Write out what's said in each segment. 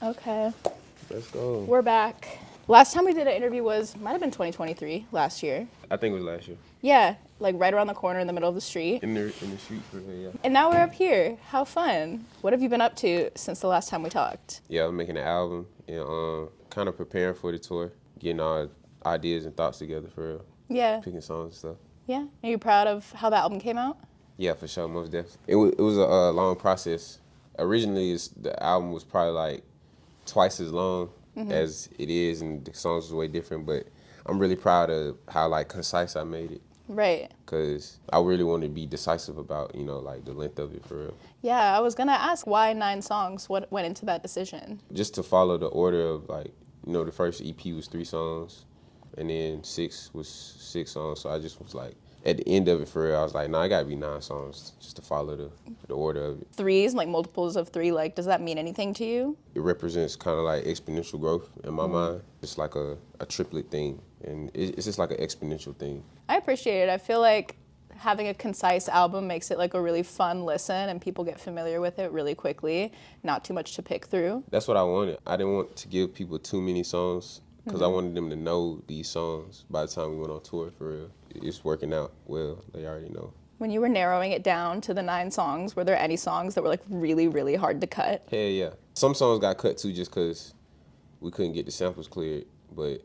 Okay. Let's go. We're back. Last time we did an interview might have been 2023, last year. I think it was last year. Yeah, like right around the corner in the middle of the street. In the street for real, yeah. And now we're up here. How fun. What have you been up to since the last time we talked? Yeah, I'm making an album and kind of preparing for the tour, getting our ideas and thoughts together for real. Yeah. Picking songs and stuff. Yeah. Are you proud of how the album came out? Yeah, for sure, most definitely. It was a long process. Originally, the album was probably like twice as long as it is, and the songs was way different. But I'm really proud of how like concise I made it. Right. Cause I really want to be decisive about like the length of it for real. Yeah, I was gonna ask why 9 songs. What went into that decision? Just to follow the order of like the first EP was 3 songs, and then 6 was 6 songs. So I just was like, at the end of it for real, I was like, I gotta be 9 songs just to follow the order of it. 3s, like multiples of 3, like does that mean anything to you? It represents kind of like exponential growth in my mind. It's like a triplet thing, and it's just like an exponential thing. I appreciate it. I feel like having a concise album makes it like a really fun listen and people get familiar with it really quickly, not too much to pick through. That's what I wanted. I didn't want to give people too many songs because I wanted them to know these songs by the time we went on tour for real. It's working out well. They already know. When you were narrowing it down to the 9 songs, were there any songs that were like really, really hard to cut? Hell yeah. Some songs got cut too just because we couldn't get the samples cleared, but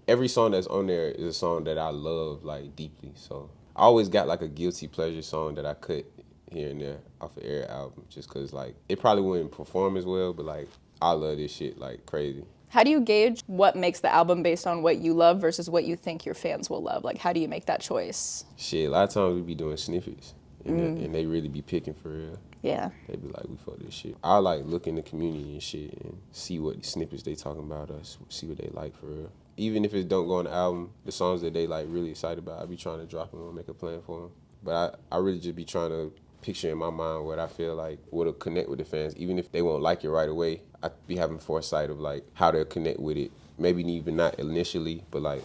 every song that's on there is a song that I love like deeply. So I always got like a guilty pleasure song that I cut here and there off of every album just because like it probably wouldn't perform as well, but like I love this shit like crazy. How do you gauge what makes the album based on what you love versus what you think your fans will love? Like, how do you make that choice? Shit, a lot of times we be doing snippets, and they really be picking for real. Yeah. They be like, we fuck this shit. I like look in the community and shit and see what snippets they talking about us, see what they like for real. Even if it don't go on the album, the songs that they like really excited about, I be trying to drop them and make a plan for them. But I really just be trying to picture in my mind what I feel like would connect with the fans, even if they won't like it right away. I be having foresight of like how they'll connect with it. Maybe even not initially, but like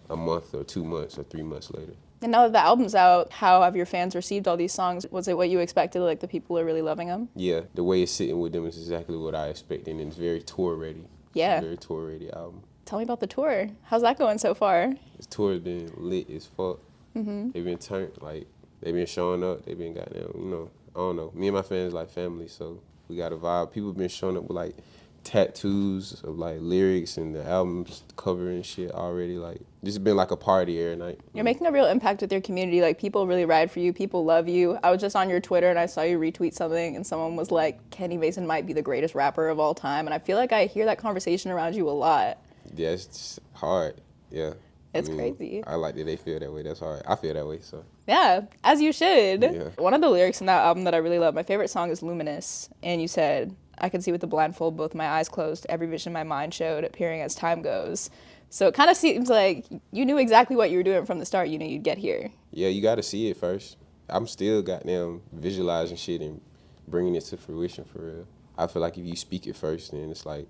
a month or 2 months or 3 months later. And now that the album's out, how have your fans received all these songs? Was it what you expected? Like the people are really loving them? Yeah, the way it's sitting with them is exactly what I expected, and it's very tour ready. Yeah. It's a very tour ready album. Tell me about the tour. How's that going so far? This tour has been lit as fuck. They've been turned, like, they've been showing up. They've been goddamn, I don't know. Me and my fans like family, so we got a vibe. People have been showing up with like tattoos of like lyrics and the album's cover and shit already. Like, this has been like a party every night. You're making a real impact with your community. Like, people really ride for you. People love you. I was just on your Twitter and I saw you retweet something and someone was like, Kenny Mason might be the greatest rapper of all time. And I feel like I hear that conversation around you a lot. Yeah, it's just hard. Yeah. It's crazy. I like that they feel that way. That's hard. I feel that way, so. Yeah, as you should. Yeah. One of the lyrics in that album that I really love, my favorite song is Luminous. And you said, I could see with the blindfold, both my eyes closed, every vision my mind showed, appearing as time goes. So it kind of seems like you knew exactly what you were doing from the start. You knew you'd get here. Yeah, you got to see it first. I'm still goddamn visualizing shit and bringing it to fruition for real. I feel like if you speak it first, then it's like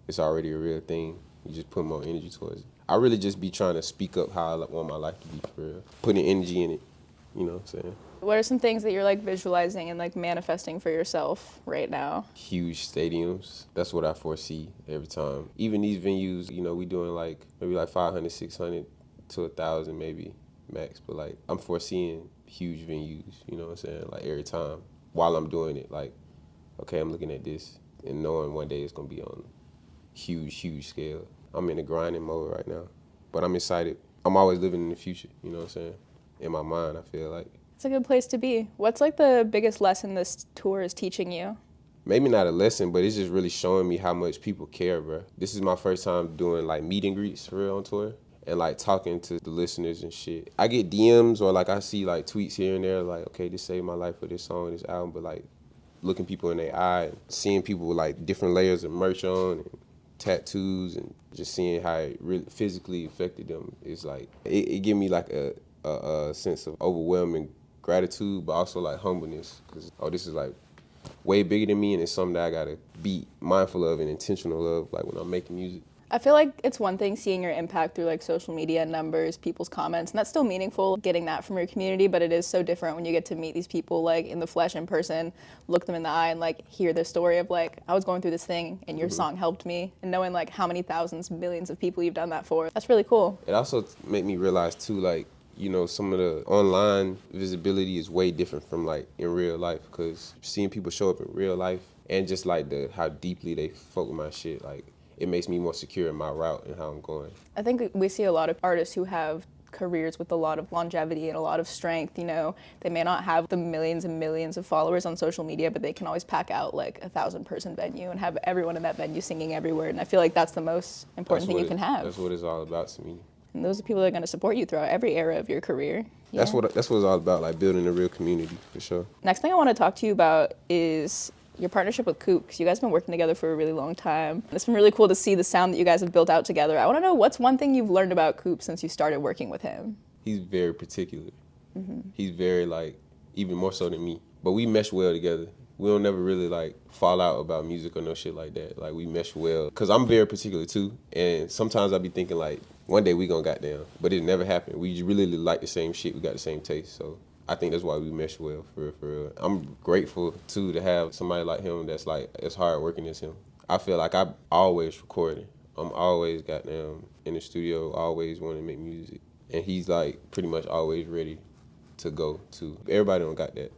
it's already a real thing. You just put more energy towards it. I really just be trying to speak up how I want my life to be for real. Putting energy in it, you know what I'm saying? What are some things that you're like visualizing and like manifesting for yourself right now? Huge stadiums. That's what I foresee every time. Even these venues, we doing like maybe like 500, 600 to 1,000 maybe max. But like I'm foreseeing huge venues, you know what I'm saying? Like every time while I'm doing it, like, okay, I'm looking at this and knowing one day it's gonna be on huge scale. I'm in a grinding mode right now, but I'm excited. I'm always living in the future, you know what I'm saying? In my mind, I feel like. It's a good place to be. What's like the biggest lesson this tour is teaching you? Maybe not a lesson, but it's just really showing me how much people care, bro. This is my first time doing like meet and greets for real on tour and like talking to the listeners and shit. I get DMs or like I see like tweets here and there like, okay, this saved my life for this song, this album, but like looking people in their eye, and seeing people with like different layers of merch on and tattoos and just seeing how it really physically affected them is like, it give me like a sense of overwhelming gratitude, but also like humbleness, because this is like way bigger than me and it's something that I gotta be mindful of and intentional of like when I'm making music. I feel like it's one thing seeing your impact through like social media numbers, people's comments, and that's still meaningful getting that from your community, but it is so different when you get to meet these people like in the flesh in person, look them in the eye and like hear their story of like, I was going through this thing and your song helped me, and knowing like how many thousands, millions of people you've done that for. That's really cool. It also made me realize too, like, you know, some of the online visibility is way different from like in real life, because seeing people show up in real life and just like how deeply they fuck with my shit, like it makes me more secure in my route and how I'm going. I think we see a lot of artists who have careers with a lot of longevity and a lot of strength. You know, they may not have the millions and millions of followers on social media, but they can always pack out like 1,000-person venue and have everyone in that venue singing every word. And I feel like that's the most important thing you can have. That's what it's all about to me. And those are people that are going to support you throughout every era of your career. Yeah. That's what it's all about, like building a real community, for sure. Next thing I want to talk to you about is your partnership with Coupe, because you guys have been working together for a really long time. It's been really cool to see the sound that you guys have built out together. I want to know, what's one thing you've learned about Coupe since you started working with him? He's very particular. He's very, like, even more so than me. But we mesh well together. We don't never really, like, fall out about music or no shit like that. Like, we mesh well. Because I'm very particular, too. And sometimes I be thinking, like, one day we gonna goddamn. But it never happened. We really like the same shit. We got the same taste. So I think that's why we mesh well, for real, for real. I'm grateful, too, to have somebody like him that's, like, as hard working as him. I feel like I'm always recording. I'm always goddamn in the studio, always want to make music. And he's, like, pretty much always ready to go, too. Everybody don't got that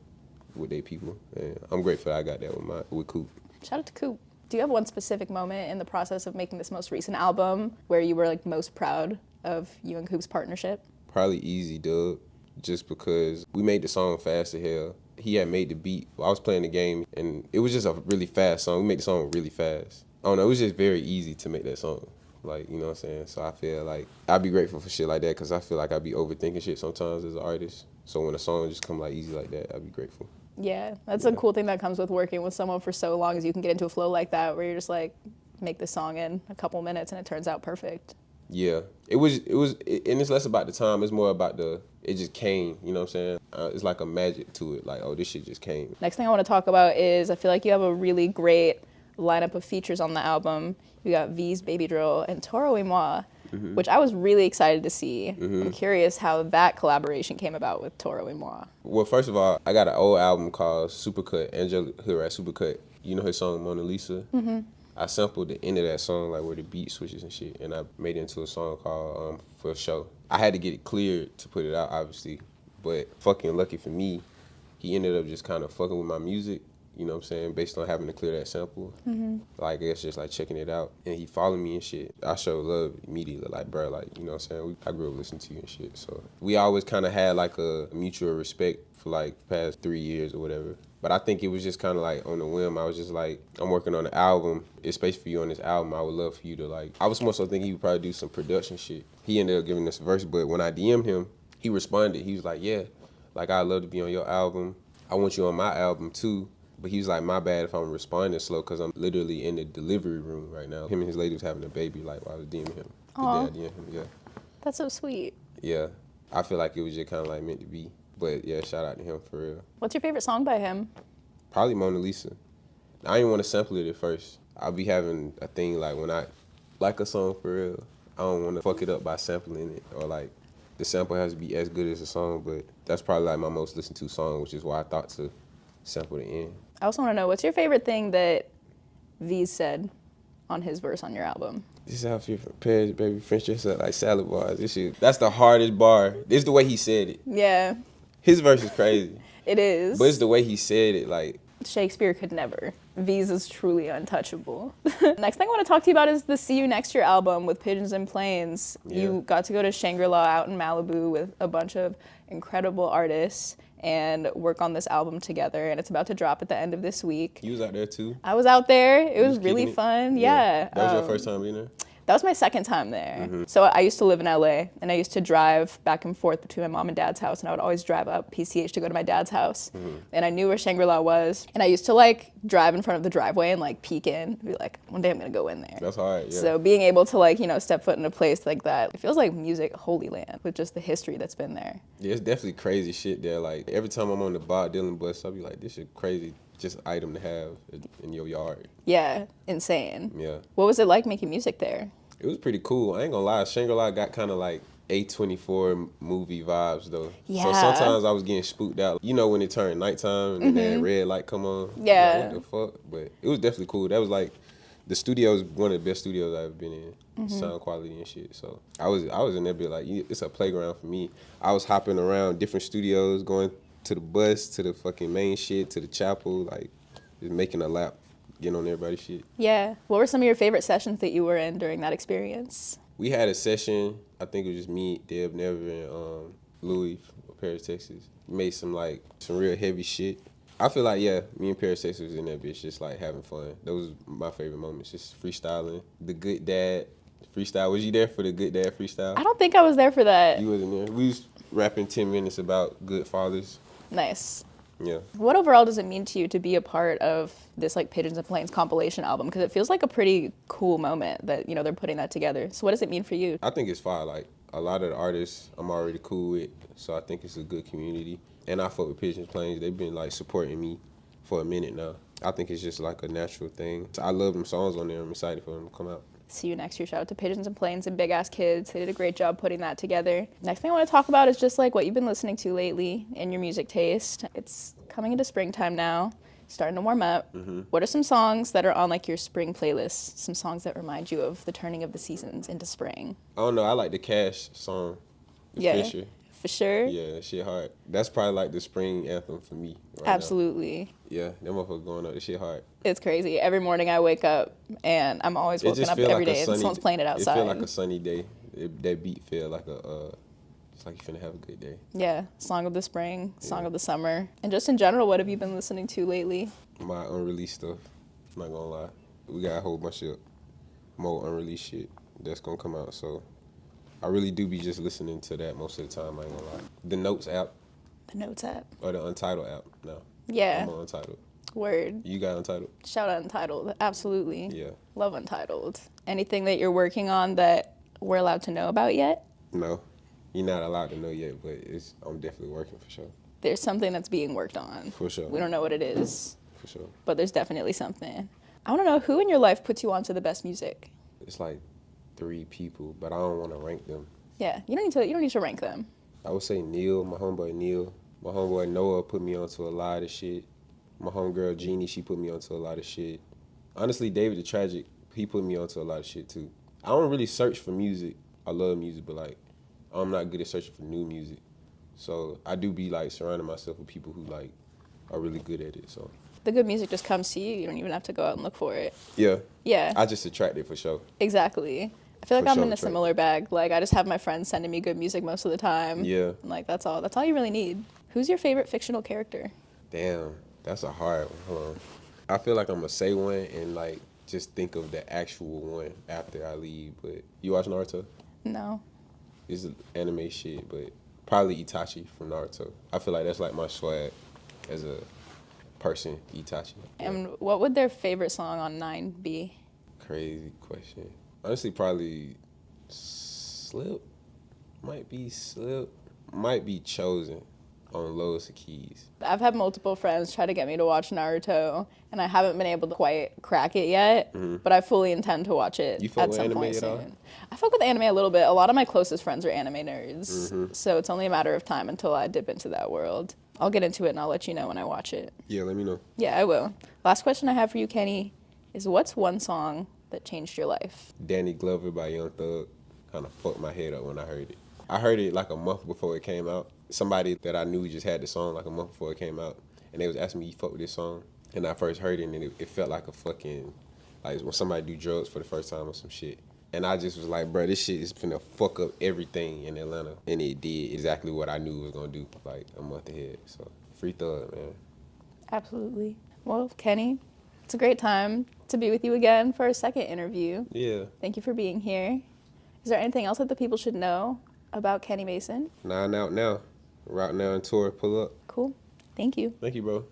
with their people. And I'm grateful I got that with Coupe. Shout out to Coupe. Do you have one specific moment in the process of making this most recent album where you were, like, most proud of you and Coupe's partnership? Probably Easy Dub. Just because we made the song fast as hell. He had made the beat. I was playing the game, and it was just a really fast song. We made the song really fast. I don't know, it was just very easy to make that song. Like, you know what I'm saying? So I feel like I'd be grateful for shit like that, because I feel like I'd be overthinking shit sometimes as an artist. So when a song just come like easy like that, I'd be grateful. Yeah, that's a cool thing that comes with working with someone for so long, is you can get into a flow like that where you're just like, make this song in a couple minutes and it turns out perfect. Yeah, it was, and it's less about the time, it's more about it just came, you know what I'm saying? It's like a magic to it, like, oh, this shit just came. Next thing I want to talk about is, I feel like you have a really great lineup of features on the album. You got V's Baby Drill and Toro y Moi, which I was really excited to see. I'm curious how that collaboration came about with Toro y Moi. Well, first of all, I got an old album called Supercut, Angela Hood at Supercut. You know his song Mona Lisa? I sampled the end of that song, like where the beat switches and shit, and I made it into a song called For Show. I had to get it cleared to put it out, obviously, but fucking lucky for me, he ended up just kind of fucking with my music, you know what I'm saying, based on having to clear that sample. Like, I guess just like checking it out, and he followed me and shit. I showed love immediately, like, bro, like, you know what I'm saying, I grew up listening to you and shit, so we always kind of had like a mutual respect for like the past 3 years or whatever. But I think it was just kind of like on the whim. I was just like, I'm working on an album. It's space for you on this album. I would love for you to like, I was more so thinking he would probably do some production shit. He ended up giving us a verse, but when I DM'd him, he responded. He was like, yeah, like, I'd love to be on your album. I want you on my album too. But he was like, my bad if I'm responding slow, because I'm literally in the delivery room right now. Him and his lady was having a baby, like, while I was DMing him. Aww. The day I DM'd him, yeah. That's so sweet. Yeah, I feel like it was just kind of like meant to be. But yeah, shout out to him for real. What's your favorite song by him? Probably Mona Lisa. I didn't want to sample it at first. I'll be having a thing like when I like a song for real, I don't want to fuck it up by sampling it, or like the sample has to be as good as the song, but that's probably like my most listened to song, which is why I thought to sample the end. I also want to know, what's your favorite thing that V said on his verse on your album? This is how I feel from Paris, baby, French dress up like salad bars. This shit, that's the hardest bar. This is the way he said it. Yeah. His verse is crazy. It is. But it's the way he said it, like. Shakespeare could never. V's is truly untouchable. Next thing I want to talk to you about is the See You Next Year album with Pigeons and PLanes. Yeah. You got to go to Shangri-La out in Malibu with a bunch of incredible artists and work on this album together, and it's about to drop at the end of this week. You was out there too? I was out there. It was really fun. Yeah. That was your first time being there? That was my second time there. So I used to live in LA, and I used to drive back and forth between my mom and dad's house, and I would always drive up PCH to go to my dad's house. And I knew where Shangri-La was, and I used to like drive in front of the driveway and like peek in and be like, one day I'm gonna go in there. That's hard, yeah. So being able to like, you know, step foot in a place like that, it feels like music holy land with just the history that's been there. Yeah, it's definitely crazy shit there. Like every time I'm on the Bob Dylan bus, I'll be like, this shit crazy. Just an item to have in your yard. Yeah, insane. Yeah. What was it like making music there? It was pretty cool. I ain't gonna lie. Shangri-La got kind of like A24 movie vibes though. So Yeah. sometimes I was getting spooked out. You know when it turned nighttime and then that red light come on. Yeah. Like, what the fuck? But it was definitely cool. That was like the studio is one of the best studios I've ever been in. Sound quality and shit. So I was in that bit like it's a playground for me. I was hopping around different studios, going to the bus, to the fucking main shit, to the chapel, like just making a lap, getting on everybody's shit. Yeah. What were some of your favorite sessions that you were in during that experience? We had a session. I think it was just me, Deb, Never, and Louis from Paris, Texas. Made some real heavy shit. I feel like me and Paris, Texas was in that bitch, just like having fun. Those was my favorite moments, just freestyling. The Good Dad freestyle. Was you there for the Good Dad freestyle? I don't think I was there for that. You wasn't there. We was rapping 10 minutes about good fathers. Nice. Yeah. What overall does it mean to you to be a part of this like Pigeons and PLanes compilation album? Because it feels like a pretty cool moment that, you know, they're putting that together. So what does it mean for you? I think it's fire. Like a lot of the artists I'm already cool with, so I think it's a good community. And I fuck with Pigeons Planes. They've been like supporting me for a minute now. I think it's just like a natural thing. So I love them songs on there. I'm excited for them to come out. See you next year. Shout out to Pigeons and PLanes and Big.Ass.Kids. They did a great job putting that together. Next thing I want to talk about is just like what you've been listening to lately and your music taste. It's coming into springtime now, starting to warm up. What are some songs that are on like your spring playlist? Some songs that remind you of the turning of the seasons into spring? I don't know. I like the Cash song. The Yeah. Fisher. For sure. Yeah, that shit hard. That's probably like the spring anthem for me right now. Absolutely. Yeah, that motherfucker going up. That shit hard. It's crazy. Every morning I wake up and I'm always woken up every day and someone's playing it outside. It feel like a sunny day. That beat feel like it's like you finna have a good day. Yeah, song of the spring, song of the summer. And just in general, what have you been listening to lately? My unreleased stuff. I'm not gonna lie. We got a whole bunch of more unreleased shit that's gonna come out, so I really do be just listening to that most of the time, I ain't gonna lie. The Notes app. The Notes app. Or the Untitled app, no. Yeah. I'm on Untitled. Word. You got Untitled? Shout out Untitled. Absolutely. Yeah. Love Untitled. Anything that you're working on that we're allowed to know about yet? No. You're not allowed to know yet, but I'm definitely working for sure. There's something that's being worked on. For sure. We don't know what it is. For sure. But there's definitely something. I want to know who in your life puts you onto the best music? It's like 3 people, but I don't want to rank them. Yeah, you don't need to rank them. I would say Neil, my homeboy Neil. My homeboy Noah put me onto a lot of shit. My homegirl Jeannie, she put me onto a lot of shit. Honestly, David the Tragic, he put me onto a lot of shit too. I don't really search for music. I love music, but like, I'm not good at searching for new music. So I do be like surrounding myself with people who like are really good at it. So The good music just comes to you. You don't even have to go out and look for it. yeah, Yeah, I just attract it for sure. exactly. I feel like For I'm sure, in a Trey. similar bag. Like I just have my friends sending me good music most of the time. Yeah. And, like that's all you really need. Who's your favorite fictional character? Damn, that's a hard one. Hold on. I feel like I'm gonna say one and like just think of the actual one after I leave. But you watch Naruto? No. It's anime shit, but probably Itachi from Naruto. I feel like that's like my swag as a person, Itachi. Yeah. And what would their favorite song on 9 be? Crazy question. Honestly, probably Slip. Might be Slip. Might be Chosen on lowest keys. I've had multiple friends try to get me to watch Naruto, and I haven't been able to quite crack it yet, but I fully intend to watch it You fuck at with some anime point at all? soon. I fuck with anime a little bit. A lot of my closest friends are anime nerds, so it's only a matter of time until I dip into that world. I'll get into it and I'll let you know when I watch it. Yeah, let me know. Yeah, I will. Last question I have for you, Kenny, is what's one song that changed your life? Danny Glover by Young Thug kind of fucked my head up when I heard it. I heard it like a month before it came out. Somebody that I knew just had the song like a month before it came out, and they was asking me, "You fuck with this song?" And I first heard it, and it felt like a fucking, like when somebody do drugs for the first time or some shit. And I just was like, bro, this shit is finna fuck up everything in Atlanta. And it did exactly what I knew it was gonna do, like a month ahead. So, free Thug, man. Absolutely. Well, Kenny, it's a great time to be with you again for a second interview. Yeah. Thank you for being here. Is there anything else that the people should know about Kenny Mason? 9 out now. Right now in tour, pull up. Cool. Thank you. Thank you, bro.